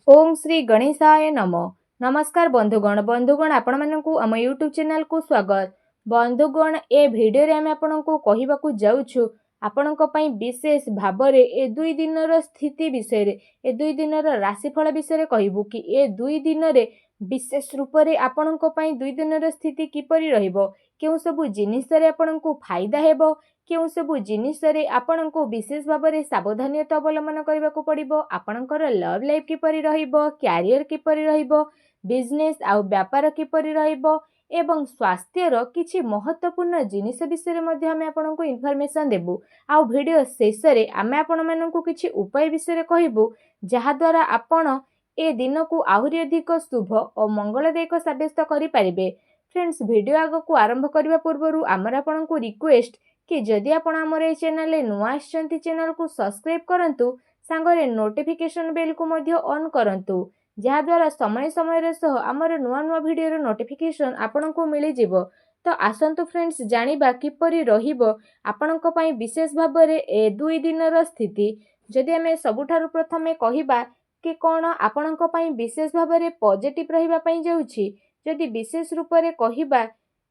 ओम श्री गणेशाय नमो। नमस्कार बंधुगण आपण मानकु आम यूट्यूब चैनल को स्वागत। बंधुगण ए भिडियो रे आम आपनकु कहिबाकु जाउछु आपनक पई विशेष भाबरे ए 2 दिनर स्थिति विषय रे ए 2 दिनर राशिफल विषय रे कहिबु कि ए 2 दिन रे विशेष रूप रे आपनक पई 2 दिनर स्थिति किपरि रहिबो, केउ सब जिनिस रे आपनकु फायदा हेबो, केउ सब जिनिस रे आपनकु विशेष भाबरे सावधानीता अवलंबन करबाकू पड़िबो, आपनकर लव लाइफ किपरि रहिबो, कैरियर किपरि रहिबो, बिजनेस आउ व्यापार किपरि रहिबो एवं स्वास्थ्यर किछि महत्वपूर्ण जिनिस विषय मध्ये आमे आपनकु इन्फॉर्मेशन देबु। आउ वीडियो शेष रे आमे आपण मानकु किछि उपाय विषय कहबु जहा द्वारा आपण ए दिन को आहुरी अधिक शुभ और मंगलदायक साब्यस्त करि पारिबे। फ्रेंड्स, वीडियो आग को आरंभ करबा पूर्वरु आमर आपनकु रिक्वेस्ट कि जदि आपण हमर ए चैनल रे नुआ आछंती चैनल को सब्सक्राइब करंतु, सांगरे नोटिफिकेशन बेल को मध्ये ऑन करंतु, जहा द्वारा समय समय रे सह हमर नुआ नुआ वीडियो रो नोटिफिकेशन आपनकु मिलि जिवो। तो आसंतु फ्रेंड्स, जानिबा किपरि रहिबो आपनक पई विशेष भाबरे ए 2 दिनर स्थिति। जदि हमें सबुठारु प्रथमे कहिबा कि कोन आपनक पई विशेष भाबरे पॉजिटिव रहिबा पई जाउछि, जदि विशेष रूप रे कहिबा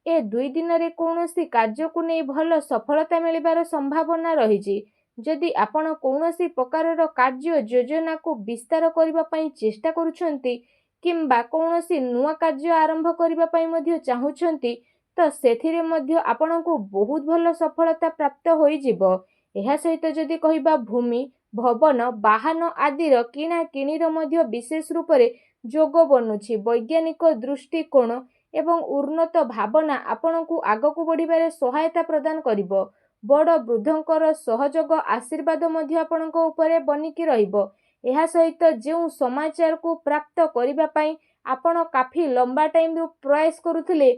ए 2 दिन रे कोनोसी कार्य को नै भल सफलता मिलिबार संभावना रहिछि। जदि आपण कोनोसी प्रकारर कार्य योजना को विस्तार करिबा पई चेष्टा करूछंती किंबा कोनोसी नुआ कार्य आरंभ करिबा पई मध्ये चाहुछंती, तो सेथिरे मध्ये आपणको बहुत भल सफलता प्राप्त होई जिवो। एहा सहित जदि कहिबा भूमि भवन वाहन आदिर किना किणीर मध्ये विशेष रूप रे जोग बनुछि। वैज्ञानिक दृष्टिकोण एवं उन्नत भावना आपणकु आगकु बढ़िबारे सहायता प्रदान करिवो। बड़ वृद्धंकर सहयोग आशीर्वाद मध्ये आपणक उपरे बनिकी रहिबो। एहा सहित जेउ समाचार को प्राप्त करिबा पई आपण काफी लंबा टाइम रु प्रयास करुथिले,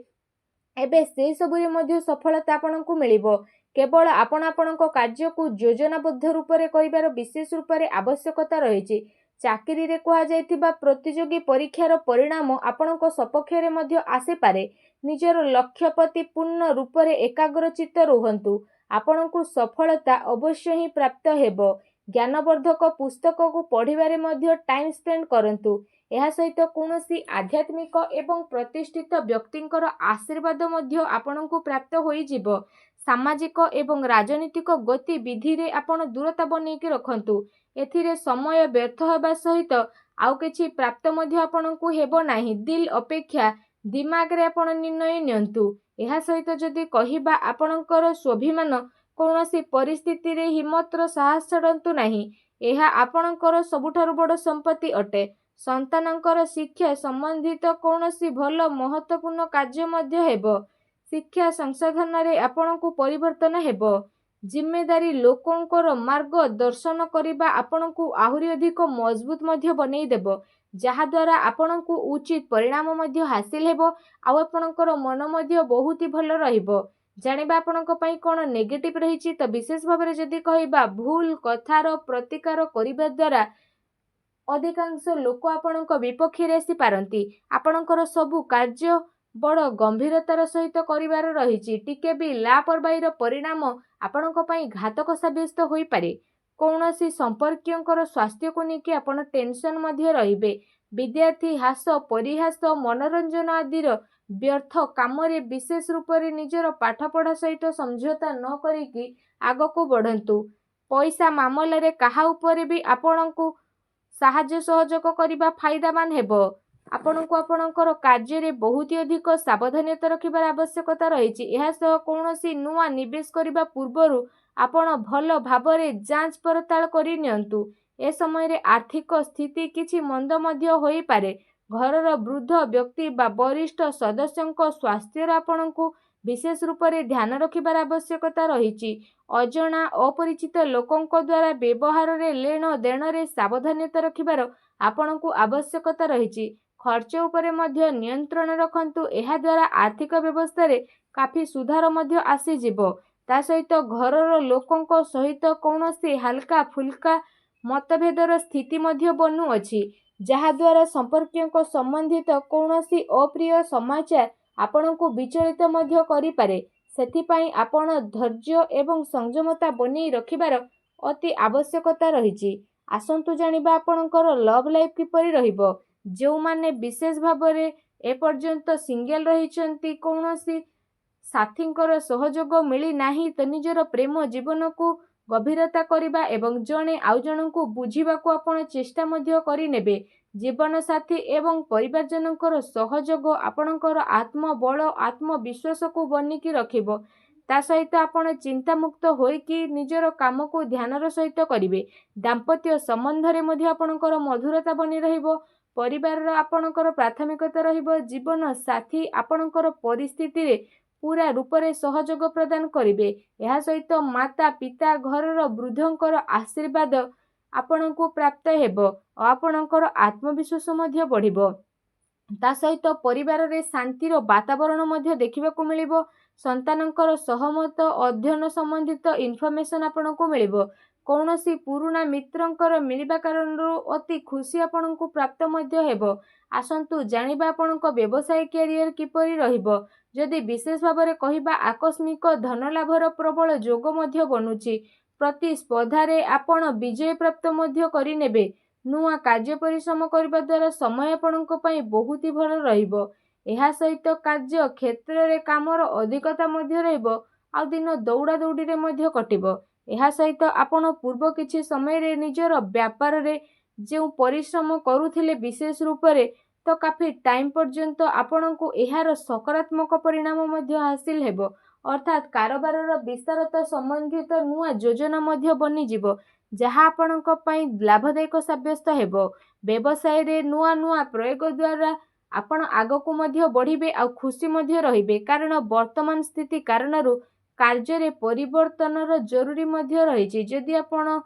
एबे से सबुरे मध्ये सफलता आपणकु मिलिबो। केवल आपण आपणक कार्य को योजनाबद्ध रूप रे करिबार विशेष रूप रे आवश्यकता रहिछि। चाकरी रे कहा जायतिबा प्रतियोगी परीक्षार परिणाम आपणक सपक्ष रे मध्ये आसी पारे। निजर लक्ष्य प्रति पूर्ण रूप रे एकाग्रचित्त रुहंतु, आपणकु सफलता अवश्य ही प्राप्त हेबो। ज्ञानवर्धक पुस्तक को पढ़िबारे मध्ये टाइम स्पेंड करंतु। एहा सहित कोनोसी आध्यात्मिक एवं प्रतिष्ठित व्यक्तिंकर आशीर्वाद मध्ये आपणकु प्राप्त होई जिवो। सामाजिक एवं राजनीतिक गतिविधि रे आपण दूरता बनेकी रखंतु। एथिरे समय व्यर्थ होबा सहित आउ किछि प्राप्त मध्ये आपणकु हेबो नाही। दिल अपेक्षा दिमाग रे आपण निर्णय नियंतु। एहा सहित जदि कहिबा आपणकर स्वाभिमान कोनोसी परिस्थिति रे हिम्मतर साहस छडंतु नाही। एहा आपणकर सबुठारु बड़ संपत्ति अटे। संतानकर शिक्षा संबंधित कोनोसी भल महत्वपूर्ण कार्य मध्ये हेबो। शिक्षा संसाधन रे आपणकु परिवर्तन हेबो। जिम्मेदारी लोकंकर मार्ग दर्शन करिबा आपणकु आहुरी अधिक मजबूत मध्ये बनै देबो, जहा द्वारा आपणकु उचित परिणाम मध्ये हासिल हेबो। आ आपणकर मन मध्ये बहुत ही भल रहिबो। जानिबा आपणक पई कोन नेगेटिव रहिछि, त विशेष भाबरे जदि कहिबा भूल कथार प्रतिकार करिबा द्वारा अधिकांश लोक आपणक विपक्ष रे आसी पारंती। आपणकर सबु कार्य बड़ गंभीरतार सहित करिवार रहिछि। टिके भी लापरवाहीर परिणाम आपणक पई घातक साब्यस्त होई पारे। कौनसी संपर्कियंकर स्वास्थ्य को नेकी आपण टेंशन मध्ये रहिबे। विद्यार्थी हास परिहास मनोरंजन आदिर व्यर्थ काम रे विशेष रूप रे निजर पाठपढ़ा सहित समझौता न करिकी आगको बढ़ंतु। पैसा मामला रे काहा उपरे भी आपणकु साहाय्य सहयोग करिबा फायदामान हेबो। आपणकु आपणकर कार्य रे बहुत अधिक सावधानता रखिबार आवश्यकता रहिछि। एहा सह कोनोसी नुआ निवेश करिबा पूर्वरु आपण भल भाबरे जांच पड़ताल करि नियंतु। ए समय रे आर्थिक स्थिति किछि मंद मध्ये होई पारे। घरर वृद्ध व्यक्ति बा वरिष्ठ सदस्यंक स्वास्थ्य आपणकु विशेष रूप रे ध्यान रखिबार आवश्यकता रहिछि। अजणा अपरिचित लोकंक द्वारा व्यवहार रे लेन देन रे सावधानता रखिबार आपणकु आवश्यकता रहिछि। खर्च उपरे मध्ये नियंत्रण रखंतु। एहा द्वारा आर्थिक व्यवस्था रे काफी सुधार मध्ये आसी जिवो। ता सहित घरर लोकंक सहित कोनोसी हल्का फुल्का मतभेदर स्थिति मध्ये बनु अछि, जहा द्वारा संपर्कियंक संबंधित कोनोसी अप्रिय समाचार आपणकु विचलित मध्ये करि पारे। सेथिपाई आपण धैर्य एवं संयमता बनै रखिबार अति आवश्यकता रहिछि। आसंतु जानिबा आपणकर लव लाइफ किपरि रहिबो। जोमाने विशेष भाबरे एपर्यंत सिंगल रहिचंती कौनसी साथींकर सहयोग मिली नाही तो निजर प्रेम जीवन को गभीरता करिबा एवं जणे आउ जणको बुझिबाको आपण चेष्टा मध्य करिनेबे। जीवन साथी एवं परिवारजनकर सहयोग आपणकर आत्मबल आत्मविश्वास को बनिकी रखिबो। ता सहित आपण चिंतामुक्त होइकी निजर काम को ध्यानर सहित करिवे। दाम्पत्य संबंधरे मध्य आपणकर मधुरता बनी रहिबो। परिवार आपणकर प्राथमिकता रहिबो। जीवन साथी आपणकर परिस्थिति रे पूरा रूपरे सहयोग प्रदान करिवे। यह सहित माता पिता घरर वृद्धंकर आशीर्वाद आपणको प्राप्त हेबो और आपणकर आत्मविश्वास मध्य बढ़िबो। ता सहित परिवार रे शांतिर वातावरण मध्य देखिबाकू मिलिबो। संतानंकर सहमत अध्ययन संबंधित इनफॉरमेशन आपणको मिलिबो। कौनसी पुराना मित्रंकर मिलिबा कारणरू अति खुशी आपणको प्राप्त मध्य हेबो। आसंतु जानिबा आपणको व्यवसाय कैरियर किपरि रहिबो। जदि विशेष भाବରେ କହିବା आकस्मिक धन लाभर प्रबल जोग मध्य बनुची। प्रतिस्पर्धारे आपण विजय प्राप्त मध्य करिनेबे। नुआ कार्य परिश्रम करबा द्वारा समय आपणको पई बहुत ही भल रहिबो। एहा सहित कार्य क्षेत्र रे कामर अधिकता मध्य रहिबो। आ दिन दौड़ा दौड़ी रे मध्य कटिबो। एहा सहित आपण पूर्व किछि समय रे निजर व्यापार रे जे परिश्रम करूथिले विशेष रूप रे तो काफी टाइम पर्यंत आपणको एहार सकारात्मक परिणाम मध्य हासिल हेबो। अर्थात कारोबारर विस्तारता संबंधित नुआ योजना मध्य बनी जिवो जहाँ आपणको पई लाभदायक साब्यस्त हेबो। व्यवसाय रे नुआ नुआ प्रयोग द्वारा आपण आगको मध्य बढ़िबे आ खुशी मध्य रहिबे। कारण वर्तमान स्थिति कारणरू कार्य रे परिवर्तनर जरूरी मध्य रहिछि। यदि आपण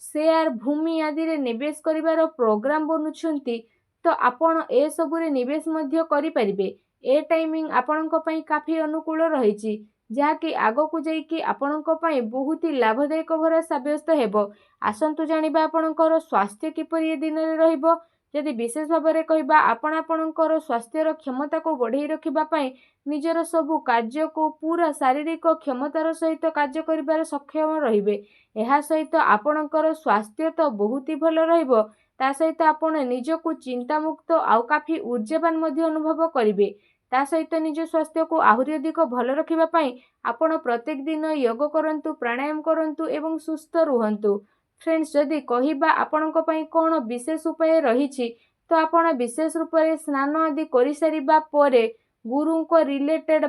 शेयर भूमि आदि रे निवेश करिवार प्रोग्राम बनुछंती तो आपण ए सबुरे निवेश मध्य करि परिबे। ए टाइमिंग आपणको पई काफी अनुकूल रहिछि जहाँकि आगको जाइकी आपणको पई बहुत ही लाभदायक भरा साब्यस्त हेबो। आसंतु जानिबा आपणकर स्वास्थ्य किपरि ए दिन रे रहिबो। यदि विशेष भाବରେ କହିବା आपण आपणकर स्वास्थ्यर क्षमता को बढ़ाई रखिबा पई निजर सबु कार्य को पूरा शारीरिक क्षमतार सहित कार्य करिबार सक्षम रहिबे। एहा सहित आपणकर स्वास्थ्य तो बहुत ही भल रहिबो। ता सहित आपण निजको चिंतामुक्त आउ काफी ऊर्जावान मध्य अनुभव करिवे। ता सहित निज स्वास्थ्य को आहुरी अधिक भल रखिबा पई आपण प्रत्येक दिन योग करंतु प्राणायाम करंतु एवं सुस्थ रुहंतु। फ्रेंड्स जदि कहिबा आपणको पई कोन विशेष उपाय रहिछि तो आपण विशेष रूप रे स्नान आदि करि सारिबा परे गुरु को रिलेटेड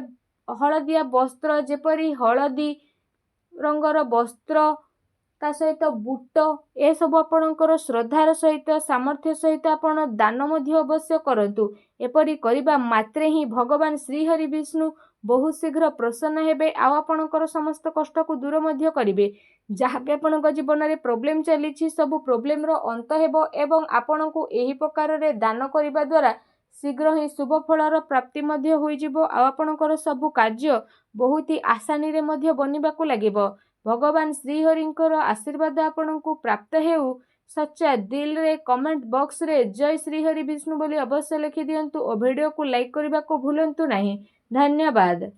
हळदिया वस्त्र जेपरि हळदी रंगर वस्त्र ता सहित बूट ए सब आपणकर श्रद्धार सहित सामर्थ्य सहित आपण दान मध्य अवश्य करंतु। एपरि करिबा मात्रे ही भगवान श्री हरि विष्णु बहुत शीघ्र प्रसन्न हेबे आ आपणकर समस्त कष्ट को दूर मध्य करिवे। जहाँ भी आपणक जीवन रे प्रॉब्लम चलीछि सब प्रॉब्लम रो अंत हेबो एवं आपणको एही प्रकार रे दान करिबा द्वारा शीघ्र ही शुभ फलर प्राप्ति मध्य होई जिवो आ आपणकर सब कार्य बहुत ही आसानी रे मध्य बनिबाकू लागिबो। भगवान श्रीहरिंकर आशीर्वाद आपणको प्राप्त हेउ। सच्चा दिल रे कमेंट बॉक्स रे जय श्रीहरि विष्णु बोली अवश्य लिखि दियंतु और वीडियो को लाइक करबा को भूलंतु नहीं। धन्यवाद।